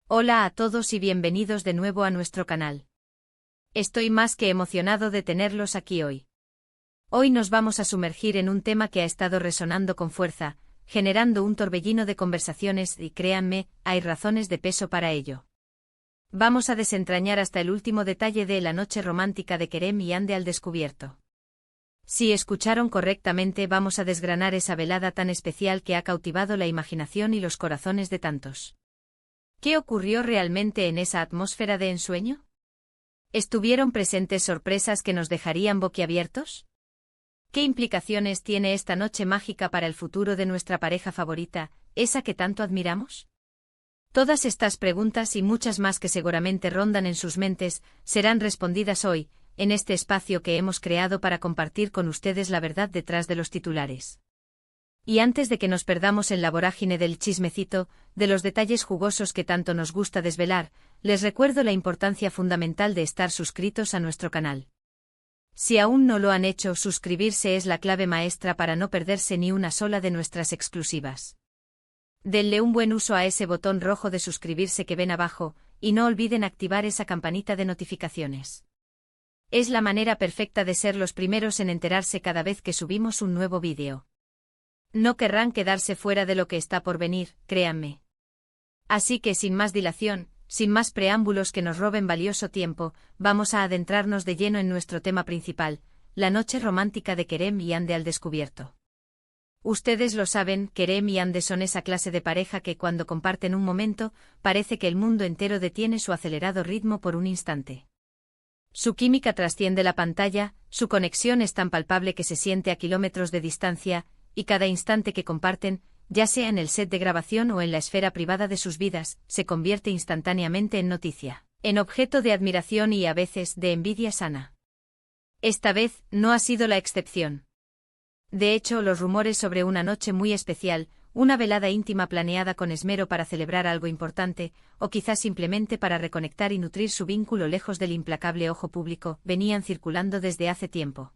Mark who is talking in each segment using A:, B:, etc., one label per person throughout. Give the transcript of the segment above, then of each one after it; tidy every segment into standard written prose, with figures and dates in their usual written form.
A: Hola a todos y bienvenidos de nuevo a nuestro canal. Estoy más que emocionado de tenerlos aquí hoy. Hoy nos vamos a sumergir en un tema que ha estado resonando con fuerza, generando un torbellino de conversaciones y créanme, hay razones de peso para ello. Vamos a desentrañar hasta el último detalle de la noche romántica de Kerem y Hande al descubierto. Si escucharon correctamente, vamos a desgranar esa velada tan especial que ha cautivado la imaginación y los corazones de tantos. ¿Qué ocurrió realmente en esa atmósfera de ensueño? ¿Estuvieron presentes sorpresas que nos dejarían boquiabiertos? ¿Qué implicaciones tiene esta noche mágica para el futuro de nuestra pareja favorita, esa que tanto admiramos? Todas estas preguntas y muchas más que seguramente rondan en sus mentes, serán respondidas hoy, en este espacio que hemos creado para compartir con ustedes la verdad detrás de los titulares. Y antes de que nos perdamos en la vorágine del chismecito, de los detalles jugosos que tanto nos gusta desvelar, les recuerdo la importancia fundamental de estar suscritos a nuestro canal. Si aún no lo han hecho, suscribirse es la clave maestra para no perderse ni una sola de nuestras exclusivas. Denle un buen uso a ese botón rojo de suscribirse que ven abajo, y no olviden activar esa campanita de notificaciones. Es la manera perfecta de ser los primeros en enterarse cada vez que subimos un nuevo vídeo. No querrán quedarse fuera de lo que está por venir, créanme. Así que sin más dilación, sin más preámbulos que nos roben valioso tiempo, vamos a adentrarnos de lleno en nuestro tema principal, la noche romántica de Kerem y Hande al descubierto. Ustedes lo saben, Kerem y Hande son esa clase de pareja que cuando comparten un momento, parece que el mundo entero detiene su acelerado ritmo por un instante. Su química trasciende la pantalla, su conexión es tan palpable que se siente a kilómetros de distancia, y cada instante que comparten, ya sea en el set de grabación o en la esfera privada de sus vidas, se convierte instantáneamente en noticia, en objeto de admiración y a veces de envidia sana. Esta vez no ha sido la excepción. De hecho, los rumores sobre una noche muy especial, una velada íntima planeada con esmero para celebrar algo importante, o quizás simplemente para reconectar y nutrir su vínculo lejos del implacable ojo público, venían circulando desde hace tiempo.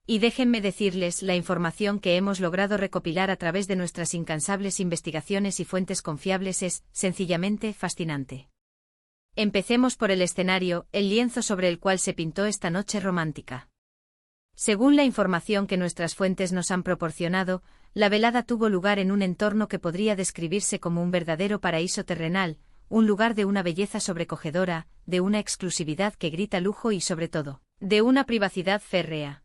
A: Y déjenme decirles, la información que hemos logrado recopilar a través de nuestras incansables investigaciones y fuentes confiables es, sencillamente, fascinante. Empecemos por el escenario, el lienzo sobre el cual se pintó esta noche romántica. Según la información que nuestras fuentes nos han proporcionado, la velada tuvo lugar en un entorno que podría describirse como un verdadero paraíso terrenal, un lugar de una belleza sobrecogedora, de una exclusividad que grita lujo y sobre todo, de una privacidad férrea.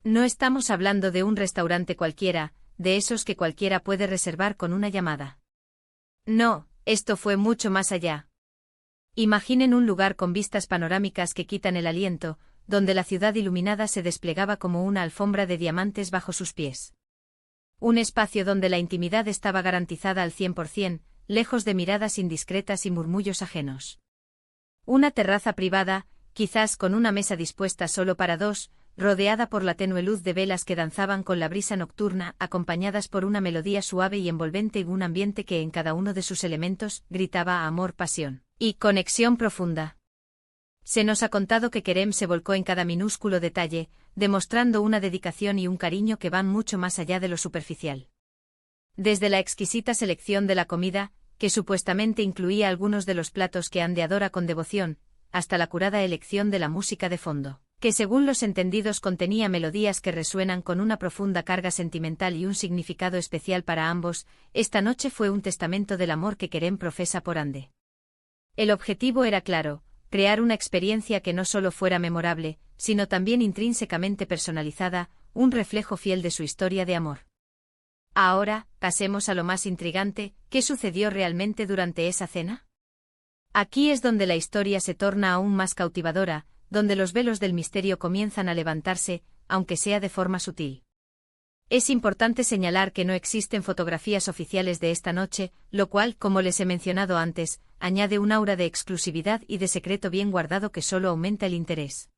A: No estamos hablando de un restaurante cualquiera, de esos que cualquiera puede reservar con una llamada. No, esto fue mucho más allá. Imaginen un lugar con vistas panorámicas que quitan el aliento, donde la ciudad iluminada se desplegaba como una alfombra de diamantes bajo sus pies. Un espacio donde la intimidad estaba garantizada al 100%, lejos de miradas indiscretas y murmullos ajenos. Una terraza privada, quizás con una mesa dispuesta solo para dos, rodeada por la tenue luz de velas que danzaban con la brisa nocturna, acompañadas por una melodía suave y envolvente y un ambiente que en cada uno de sus elementos gritaba amor, pasión y conexión profunda. Se nos ha contado que Kerem se volcó en cada minúsculo detalle, demostrando una dedicación y un cariño que van mucho más allá de lo superficial. Desde la exquisita selección de la comida, que supuestamente incluía algunos de los platos que Hande adora con devoción, hasta la curada elección de la música de fondo, que según los entendidos contenía melodías que resuenan con una profunda carga sentimental y un significado especial para ambos, esta noche fue un testamento del amor que Kerem profesa por Hande. El objetivo era claro, crear una experiencia que no solo fuera memorable, sino también intrínsecamente personalizada, un reflejo fiel de su historia de amor. Ahora, pasemos a lo más intrigante, ¿qué sucedió realmente durante esa cena? Aquí es donde la historia se torna aún más cautivadora, donde los velos del misterio comienzan a levantarse, aunque sea de forma sutil. Es importante señalar que no existen fotografías oficiales de esta noche, lo cual, como les he mencionado antes, añade un aura de exclusividad y de secreto bien guardado que solo aumenta el interés.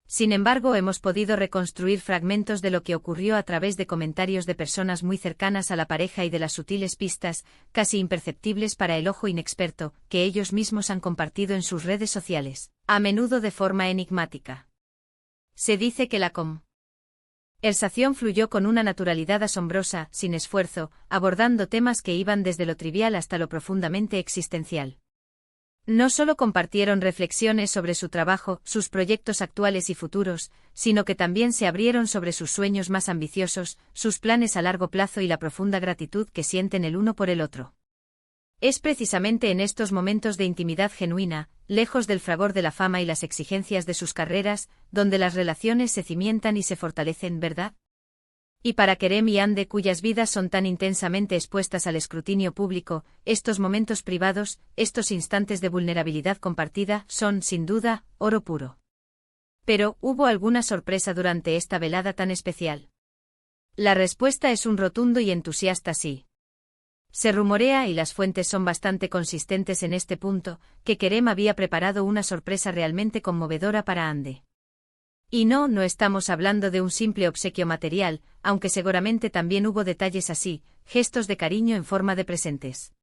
A: Sin embargo, hemos podido reconstruir fragmentos de lo que ocurrió a través de comentarios de personas muy cercanas a la pareja y de las sutiles pistas, casi imperceptibles para el ojo inexperto, que ellos mismos han compartido en sus redes sociales, a menudo de forma enigmática. Se dice que la El Sación fluyó con una naturalidad asombrosa, sin esfuerzo, abordando temas que iban desde lo trivial hasta lo profundamente existencial. No solo compartieron reflexiones sobre su trabajo, sus proyectos actuales y futuros, sino que también se abrieron sobre sus sueños más ambiciosos, sus planes a largo plazo y la profunda gratitud que sienten el uno por el otro. Es precisamente en estos momentos de intimidad genuina, lejos del fragor de la fama y las exigencias de sus carreras, donde las relaciones se cimientan y se fortalecen, ¿verdad? Y para Kerem y Hande, cuyas vidas son tan intensamente expuestas al escrutinio público, estos momentos privados, estos instantes de vulnerabilidad compartida, son, sin duda, oro puro. Pero, ¿hubo alguna sorpresa durante esta velada tan especial? La respuesta es un rotundo y entusiasta sí. Se rumorea, y las fuentes son bastante consistentes en este punto, que Kerem había preparado una sorpresa realmente conmovedora para Hande. Y no estamos hablando de un simple obsequio material, aunque seguramente también hubo detalles así, gestos de cariño en forma de presentes.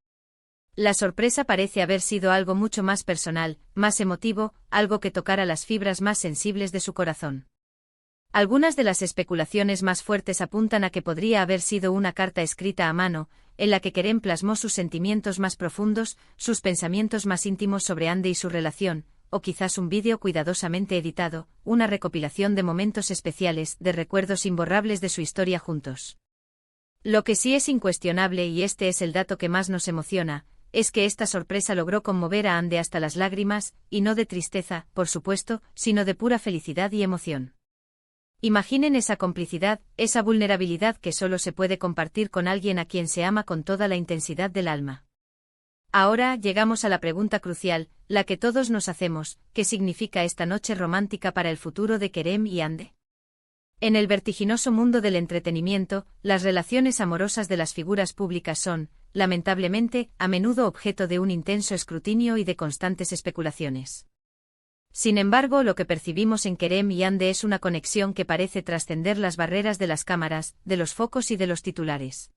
A: La sorpresa parece haber sido algo mucho más personal, más emotivo, algo que tocara las fibras más sensibles de su corazón. Algunas de las especulaciones más fuertes apuntan a que podría haber sido una carta escrita a mano, en la que Kerem plasmó sus sentimientos más profundos, sus pensamientos más íntimos sobre Hande y su relación, o quizás un vídeo cuidadosamente editado, una recopilación de momentos especiales, de recuerdos imborrables de su historia juntos. Lo que sí es incuestionable, y este es el dato que más nos emociona, es que esta sorpresa logró conmover a Hande hasta las lágrimas, y no de tristeza, por supuesto, sino de pura felicidad y emoción. Imaginen esa complicidad, esa vulnerabilidad que solo se puede compartir con alguien a quien se ama con toda la intensidad del alma. Ahora llegamos a la pregunta crucial, la que todos nos hacemos: ¿qué significa esta noche romántica para el futuro de Kerem y Hande? En el vertiginoso mundo del entretenimiento, las relaciones amorosas de las figuras públicas son, lamentablemente, a menudo objeto de un intenso escrutinio y de constantes especulaciones. Sin embargo, lo que percibimos en Kerem y Hande es una conexión que parece trascender las barreras de las cámaras, de los focos y de los titulares.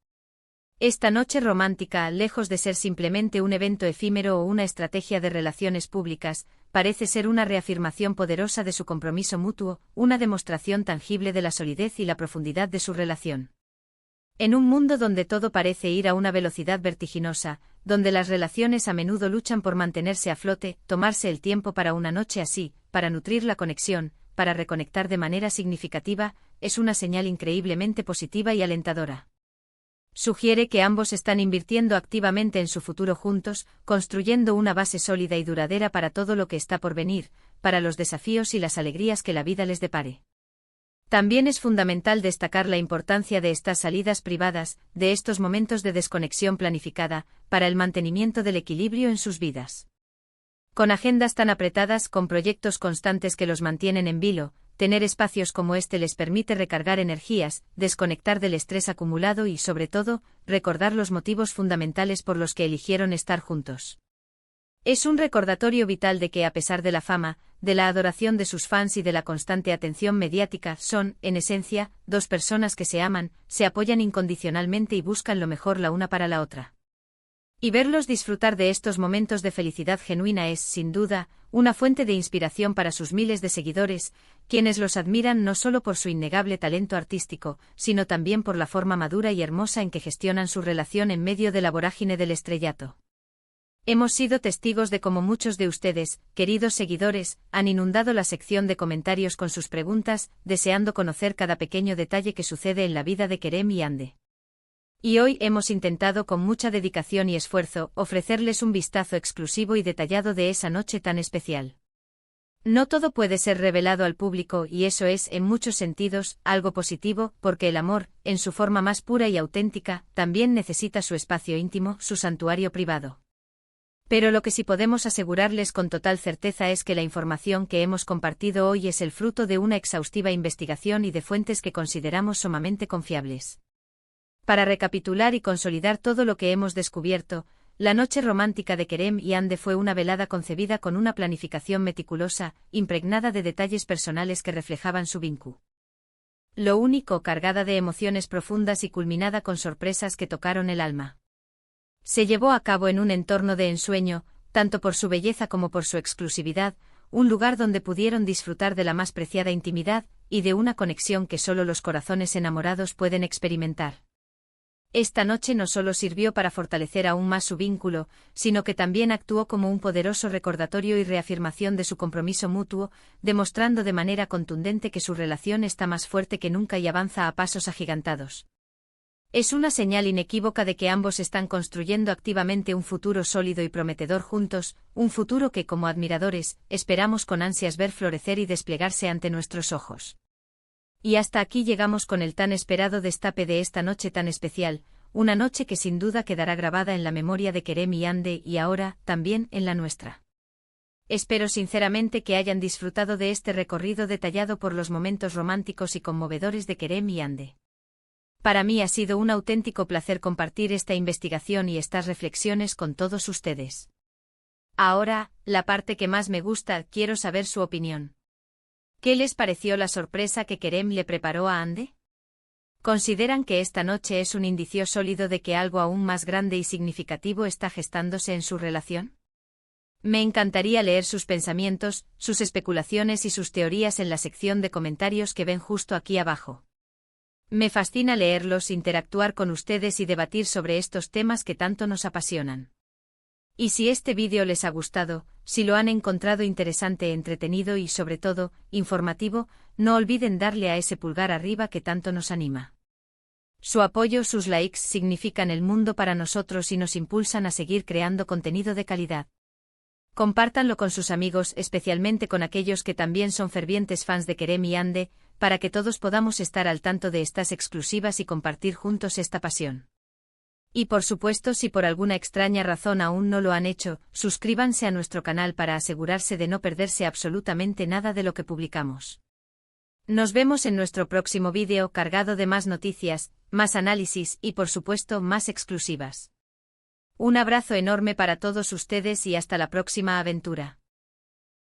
A: Esta noche romántica, lejos de ser simplemente un evento efímero o una estrategia de relaciones públicas, parece ser una reafirmación poderosa de su compromiso mutuo, una demostración tangible de la solidez y la profundidad de su relación. En un mundo donde todo parece ir a una velocidad vertiginosa, donde las relaciones a menudo luchan por mantenerse a flote, tomarse el tiempo para una noche así, para nutrir la conexión, para reconectar de manera significativa, es una señal increíblemente positiva y alentadora. Sugiere que ambos están invirtiendo activamente en su futuro juntos, construyendo una base sólida y duradera para todo lo que está por venir, para los desafíos y las alegrías que la vida les depare. También es fundamental destacar la importancia de estas salidas privadas, de estos momentos de desconexión planificada, para el mantenimiento del equilibrio en sus vidas. Con agendas tan apretadas, con proyectos constantes que los mantienen en vilo, tener espacios como este les permite recargar energías, desconectar del estrés acumulado y, sobre todo, recordar los motivos fundamentales por los que eligieron estar juntos. Es un recordatorio vital de que, a pesar de la fama, de la adoración de sus fans y de la constante atención mediática, son, en esencia, dos personas que se aman, se apoyan incondicionalmente y buscan lo mejor la una para la otra. Y verlos disfrutar de estos momentos de felicidad genuina es, sin duda, una fuente de inspiración para sus miles de seguidores, quienes los admiran no solo por su innegable talento artístico, sino también por la forma madura y hermosa en que gestionan su relación en medio de la vorágine del estrellato. Hemos sido testigos de cómo muchos de ustedes, queridos seguidores, han inundado la sección de comentarios con sus preguntas, deseando conocer cada pequeño detalle que sucede en la vida de Kerem y Hande. Y hoy hemos intentado con mucha dedicación y esfuerzo ofrecerles un vistazo exclusivo y detallado de esa noche tan especial. No todo puede ser revelado al público y eso es, en muchos sentidos, algo positivo, porque el amor, en su forma más pura y auténtica, también necesita su espacio íntimo, su santuario privado. Pero lo que sí podemos asegurarles con total certeza es que la información que hemos compartido hoy es el fruto de una exhaustiva investigación y de fuentes que consideramos sumamente confiables. Para recapitular y consolidar todo lo que hemos descubierto, la noche romántica de Kerem y Hande fue una velada concebida con una planificación meticulosa, impregnada de detalles personales que reflejaban su vínculo. Lo único, cargada de emociones profundas y culminada con sorpresas que tocaron el alma. Se llevó a cabo en un entorno de ensueño, tanto por su belleza como por su exclusividad, un lugar donde pudieron disfrutar de la más preciada intimidad y de una conexión que solo los corazones enamorados pueden experimentar. Esta noche no solo sirvió para fortalecer aún más su vínculo, sino que también actuó como un poderoso recordatorio y reafirmación de su compromiso mutuo, demostrando de manera contundente que su relación está más fuerte que nunca y avanza a pasos agigantados. Es una señal inequívoca de que ambos están construyendo activamente un futuro sólido y prometedor juntos, un futuro que como admiradores, esperamos con ansias ver florecer y desplegarse ante nuestros ojos. Y hasta aquí llegamos con el tan esperado destape de esta noche tan especial, una noche que sin duda quedará grabada en la memoria de Kerem y Hande y ahora, también, en la nuestra. Espero sinceramente que hayan disfrutado de este recorrido detallado por los momentos románticos y conmovedores de Kerem y Hande. Para mí ha sido un auténtico placer compartir esta investigación y estas reflexiones con todos ustedes. Ahora, la parte que más me gusta, quiero saber su opinión. ¿Qué les pareció la sorpresa que Kerem le preparó a Hande? ¿Consideran que esta noche es un indicio sólido de que algo aún más grande y significativo está gestándose en su relación? Me encantaría leer sus pensamientos, sus especulaciones y sus teorías en la sección de comentarios que ven justo aquí abajo. Me fascina leerlos, interactuar con ustedes y debatir sobre estos temas que tanto nos apasionan. Y si este vídeo les ha gustado, si lo han encontrado interesante, entretenido y sobre todo, informativo, no olviden darle a ese pulgar arriba que tanto nos anima. Su apoyo, sus likes significan el mundo para nosotros y nos impulsan a seguir creando contenido de calidad. Compártanlo con sus amigos, especialmente con aquellos que también son fervientes fans de Kerem y Hande, para que todos podamos estar al tanto de estas exclusivas y compartir juntos esta pasión. Y por supuesto, si por alguna extraña razón aún no lo han hecho, suscríbanse a nuestro canal para asegurarse de no perderse absolutamente nada de lo que publicamos. Nos vemos en nuestro próximo vídeo cargado de más noticias, más análisis y por supuesto más exclusivas. Un abrazo enorme para todos ustedes y hasta la próxima aventura.